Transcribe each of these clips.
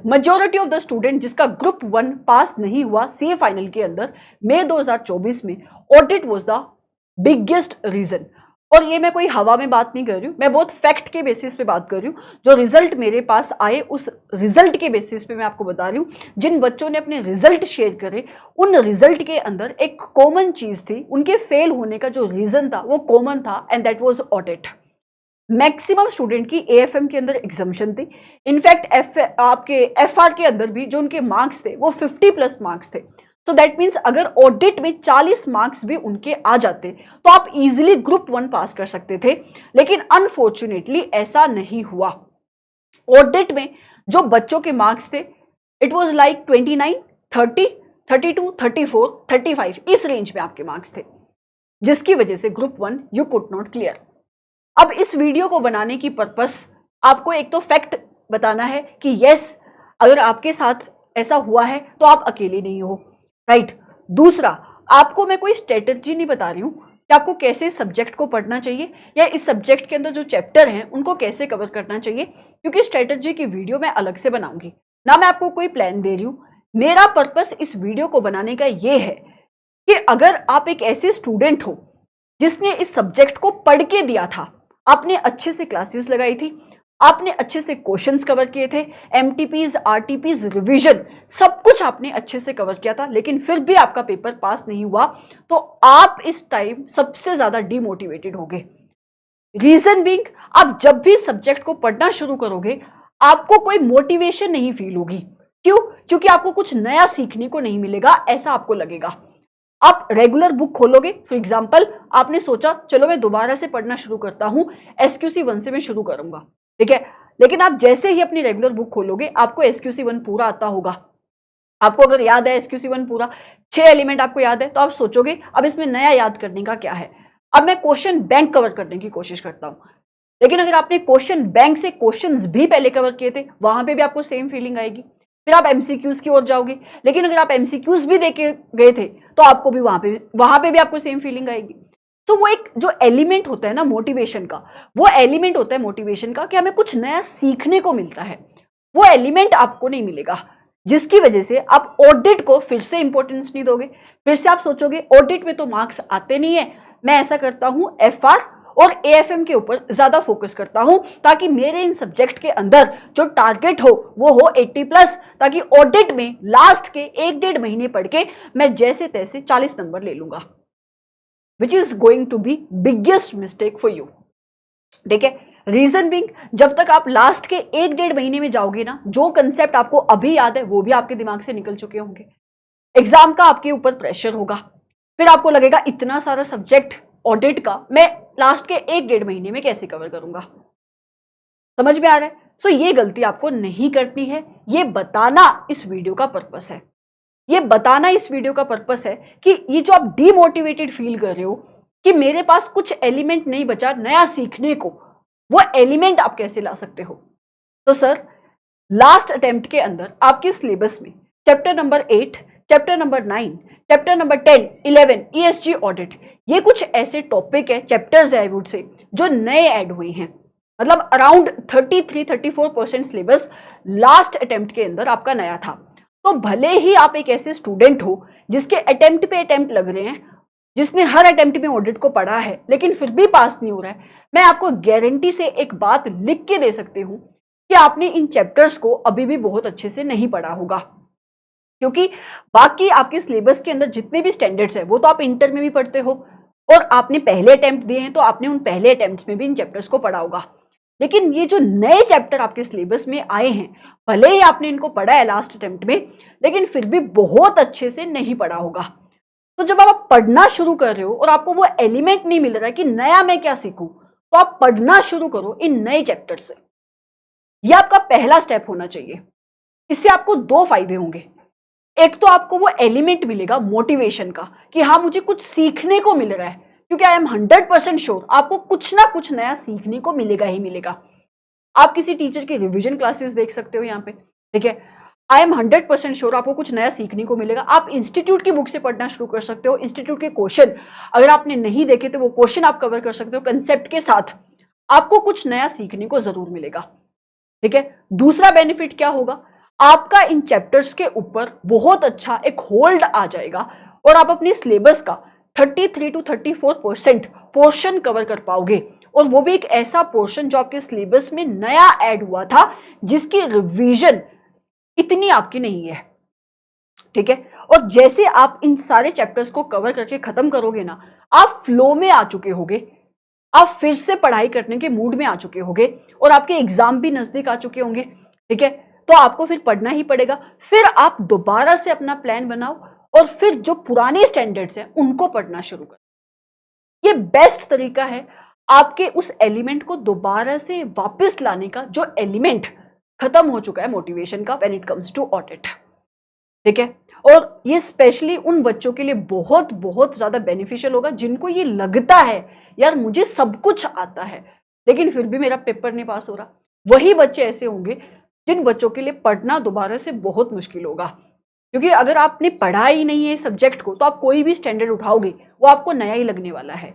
Majority of the student जिसका group 1 पास नहीं हुआ सीए फाइनल के अंदर, मई 2024 में audit was the biggest reason. और ये मैं कोई हवा में बात नहीं कर रही हूँ, मैं बहुत फैक्ट के बेसिस पे बात कर रही हूँ। जो रिजल्ट मेरे पास आए उस रिजल्ट के बेसिस पे मैं आपको बता रही हूँ। जिन बच्चों ने अपने रिजल्ट शेयर करे उन रिजल्ट के अंदर एक कॉमन चीज थी, उनके फेल होने का जो रीजन था वो कॉमन था, and that was audit. Maximum student की एएफएम के अंदर एग्जाम्शन थी। इनफैक्ट आपके एफआर के अंदर भी जो उनके मार्क्स थे वो 50+ मार्क्स थे। तो दैट मीन्स अगर ऑडिट में 40 मार्क्स भी उनके आ जाते तो आप इजीली ग्रुप 1 पास कर सकते थे, लेकिन अनफॉर्चुनेटली ऐसा नहीं हुआ। ऑडिट में जो बच्चों के मार्क्स थे इट वाज लाइक 29, 30, 32, 34, 35, इस रेंज में आपके मार्क्स थे, जिसकी वजह से group 1 you could not clear. अब इस वीडियो को बनाने की पर्पस आपको एक तो फैक्ट बताना है कि यस, अगर आपके साथ ऐसा हुआ है तो आप अकेले नहीं हो, राइट। दूसरा, आपको मैं कोई स्ट्रेटजी नहीं बता रही हूं कि आपको कैसे सब्जेक्ट को पढ़ना चाहिए या इस सब्जेक्ट के अंदर जो चैप्टर हैं उनको कैसे कवर करना चाहिए, क्योंकि स्ट्रेटजी की वीडियो मैं अलग से बनाऊंगी ना, मैं आपको कोई प्लान दे रही हूं। मेरा पर्पस इस वीडियो को बनाने का यह है कि अगर आप एक ऐसे स्टूडेंट हो जिसने इस सब्जेक्ट को पढ़ के दिया था, आपने अच्छे से क्लासेस लगाई थी, आपने अच्छे से क्वेश्चंस कवर किए थे, एमटीपीज, आरटीपीज, रिवीजन, सब कुछ आपने अच्छे से कवर किया था, लेकिन फिर भी आपका पेपर पास नहीं हुआ, तो आप इस टाइम सबसे ज्यादा डिमोटिवेटेड होगे। रीजन बीइंग, आप जब भी सब्जेक्ट को पढ़ना शुरू करोगे आपको कोई मोटिवेशन नहीं फील होगी। क्यों? क्योंकि आपको कुछ नया सीखने को नहीं मिलेगा, ऐसा आपको लगेगा। आप रेगुलर बुक खोलोगे, फॉर एग्जाम्पल आपने सोचा चलो मैं दोबारा से पढ़ना शुरू करता हूं, एसक्यूसी 1 से मैं शुरू करूंगा, ठीक है। लेकिन आप जैसे ही अपनी रेगुलर बुक खोलोगे आपको एसक्यूसी 1 पूरा आता होगा। आपको अगर याद है एसक्यूसी 1 पूरा 6 एलिमेंट आपको याद है, तो आप सोचोगे अब इसमें नया याद करने का क्या है, अब मैं क्वेश्चन बैंक कवर करने की कोशिश करता हूं। लेकिन अगर आपने क्वेश्चन बैंक से क्वेश्चंस भी पहले कवर किए थे, वहां पे भी आपको सेम फीलिंग आएगी। फिर आप एमसीक्यूज की ओर जाओगे, लेकिन अगर आप एमसीक्यूज भी देके गए थे तो आपको भी वहां पे भी आपको सेम फीलिंग आएगी। तो वो एक जो एलिमेंट होता है ना मोटिवेशन का, वो एलिमेंट होता है मोटिवेशन का कि हमें कुछ नया सीखने को मिलता है, वो एलिमेंट आपको नहीं मिलेगा, जिसकी वजह से आप ऑडिट को फिर से इंपॉर्टेंस नहीं दोगे। फिर से आप सोचोगे ऑडिट में तो मार्क्स आते नहीं है, मैं ऐसा करता हूं एफआर और एएफएम के ऊपर ज्यादा फोकस करता हूं, ताकि मेरे इन सब्जेक्ट के अंदर जो टारगेट हो वो हो 80+, ताकि ऑडिट में लास्ट के 1-1.5 महीने पढ़ के मैं जैसे तैसे 40 नंबर ले लूंगा, which is going to be biggest mistake for you, ठीक है। रीजन बीइंग, जब तक आप लास्ट के 1-1.5 महीने में जाओगे ना, जो कंसेप्ट आपको अभी याद है वो भी आपके दिमाग से निकल चुके होंगे। एग्जाम का आपके ऊपर प्रेशर होगा, फिर आपको लगेगा इतना सारा सब्जेक्ट ऑडिट का मैं लास्ट के 1-1.5 महीने में कैसे कवर करूंगा। समझ में आ रहा है? सो ये गलती आपको नहीं करनी है, ये बताना इस वीडियो का पर्पस है। ये बताना इस वीडियो का पर्पस है कि ये जो आप डीमोटिवेटेड फील कर रहे हो कि मेरे पास कुछ एलिमेंट नहीं बचा नया सीखने को, वो एलिमेंट आप कैसे ला सकते हो। तो सर, लास्ट अटेम्प्ट के अंदर आपके सिलेबस में chapter number 8, chapter number 9, chapter number 10, 11 ESG audit, ये कुछ ऐसे टॉपिक है, चैप्टर्स है आई वुड से, जो नए ऐड हुए हैं। मतलब अराउंड 33-34% सिलेबस लास्ट अटेम्प्ट के अंदर आपका नया था। तो भले ही आप एक ऐसे स्टूडेंट हो जिसके अटेम्प्ट पे अटेम्प्ट लग रहे हैं, जिसने हर अटेम्प्ट में ऑडिट को पढ़ा है लेकिन फिर भी पास नहीं हो रहा है, मैं आपको गारंटी से एक बात लिख के दे सकती हूं कि आपने इन चैप्टर्स को अभी भी बहुत अच्छे से नहीं पढ़ा होगा, क्योंकि बाकी आपके सिलेबस के अंदर जितने भी स्टैंडर्ड्स है वो तो आप इंटर में भी पढ़ते हो, और आपने पहले अटेम्प्ट दिए हैं तो आपने उन पहले अटेम्प्ट्स में भी इन चैप्टर्स को पढ़ा होगा। लेकिन ये जो नए चैप्टर आपके सिलेबस में आए हैं, भले ही आपने इनको पढ़ा है लास्ट अटेम्प्ट में, लेकिन फिर भी बहुत अच्छे से नहीं पढ़ा होगा। तो जब आप पढ़ना शुरू कर रहे हो और आपको वो एलिमेंट नहीं मिल रहा है कि नया मैं क्या सीखूं, तो आप पढ़ना शुरू करो इन नए चैप्टर से। ये आपका पहला स्टेप होना चाहिए। इससे आपको 2 फायदे होंगे। एक तो आपको वो एलिमेंट मिलेगा मोटिवेशन का कि हाँ मुझे कुछ सीखने को मिल रहा है, क्योंकि आई एम 100% श्योर आपको कुछ ना कुछ नया सीखने को मिलेगा ही मिलेगा। आप किसी टीचर की रिवीजन क्लासेस देख सकते हो यहाँ पे, ठीक है। आई एम 100% श्योर आपको कुछ नया सीखने को मिलेगा। आप इंस्टीट्यूट की बुक से पढ़ना शुरू कर सकते हो। इंस्टीट्यूट के क्वेश्चन अगर आपने नहीं देखे तो वो क्वेश्चन आप कवर कर सकते हो कंसेप्ट के साथ, आपको कुछ नया सीखने को जरूर मिलेगा, ठीक है। दूसरा बेनिफिट क्या होगा, आपका इन चैप्टर्स के ऊपर बहुत अच्छा एक होल्ड आ जाएगा और आप अपनी सिलेबस का 33 to 34% पोर्शन कवर कर पाओगे, और वो भी एक ऐसा पोर्शन जो आपके सिलेबस में नया ऐड हुआ था, जिसकी रिवीजन इतनी आपकी नहीं है। ठीक है, और जैसे आप इन सारे चैप्टर्स को कवर करके खत्म करोगे ना, आप फ्लो में आ चुके होगे, आप फिर से पढ़ाई करने के मूड में आ चुके होगे, और आपके एग्जाम भी नजदीक आ चुके होंगे। ठीक है, तो आपको फिर पढ़ना ही पड़ेगा। फिर आप दोबारा से अपना प्लान बनाओ और फिर जो पुराने स्टैंडर्ड्स हैं उनको पढ़ना शुरू करो। ये बेस्ट तरीका है आपके उस एलिमेंट को दोबारा से वापस लाने का, जो एलिमेंट खत्म हो चुका है मोटिवेशन का when it comes to audit. ठीक है, और ये स्पेशली उन बच्चों के लिए बहुत बहुत ज्यादा बेनिफिशियल होगा जिनको ये लगता है यार मुझे सब कुछ आता है लेकिन फिर भी मेरा पेपर नहीं पास हो रहा। वही बच्चे ऐसे होंगे जिन बच्चों के लिए पढ़ना दोबारा से बहुत मुश्किल होगा, क्योंकि अगर आपने पढ़ा ही नहीं है सब्जेक्ट को तो आप कोई भी स्टैंडर्ड उठाओगे वो आपको नया ही लगने वाला है।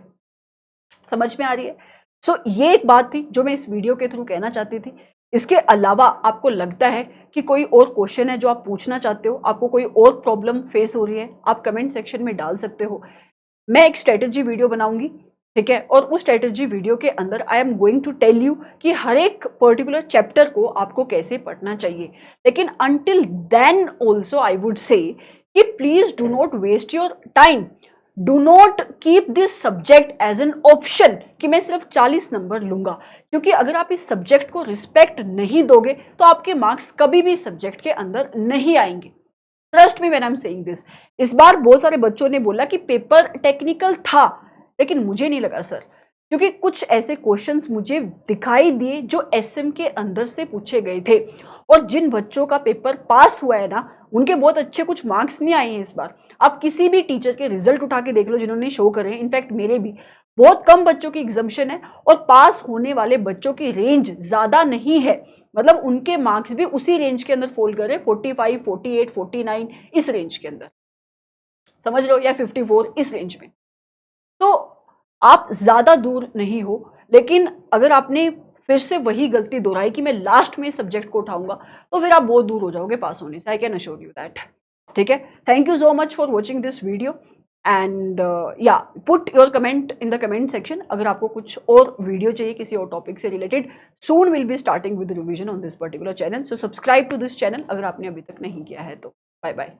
समझ में आ रही है? सो ये एक बात थी जो मैं इस वीडियो के थ्रू कहना चाहती थी। इसके अलावा आपको लगता है कि कोई और क्वेश्चन है जो आप पूछना चाहते हो, आपको कोई और प्रॉब्लम फेस हो रही है, आप कमेंट सेक्शन में डाल सकते हो। मैं एक स्ट्रेटजी वीडियो बनाऊंगी, ठीक है, और उस स्ट्रेटजी वीडियो के अंदर I am going to tell you कि हर एक पर्टिकुलर चैप्टर को आपको कैसे पढ़ना चाहिए। लेकिन until then also I would say कि please do not waste your time, do not keep this subject as an option कि मैं सिर्फ 40 नंबर लूंगा, क्योंकि अगर आप इस सब्जेक्ट को रिस्पेक्ट नहीं दोगे तो आपके मार्क्स कभी भी सब्जेक्ट के अंदर नहीं आएंगे। Trust me when I am saying this. इस बार बहुत सारे बच्चों ने बोला कि पेपर टेक्निकल था, लेकिन मुझे नहीं लगा सर, क्योंकि कुछ ऐसे क्वेश्चंस मुझे दिखाई दिए जो एसएम के अंदर से पूछे गए थे, और जिन बच्चों का पेपर पास हुआ है ना उनके बहुत अच्छे कुछ मार्क्स नहीं आए हैं इस बार। आप किसी भी टीचर के रिजल्ट उठा के देख लो जिन्होंने शो करे हैं, इनफैक्ट मेरे भी बहुत कम बच्चों की एग्जाम्पशन है, और पास होने वाले बच्चों की रेंज ज्यादा नहीं है, मतलब उनके मार्क्स भी उसी रेंज के अंदर फोल्ड कर रहे हैं, 45, 48, 49 इस रेंज के अंदर, समझ लो, या 54 इस रेंज में। तो आप ज्यादा दूर नहीं हो, लेकिन अगर आपने फिर से वही गलती दोहराई कि मैं लास्ट में सब्जेक्ट को उठाऊंगा तो फिर आप बहुत दूर हो जाओगे पास होने से, I can assure you that. ठीक है, thank you so much for watching this video and या put your comment in the comment section अगर आपको कुछ और वीडियो चाहिए किसी और टॉपिक से related. Soon will be starting with revision on this particular channel, so subscribe to this channel अगर आपने अभी तक नहीं किया है तो। Bye bye.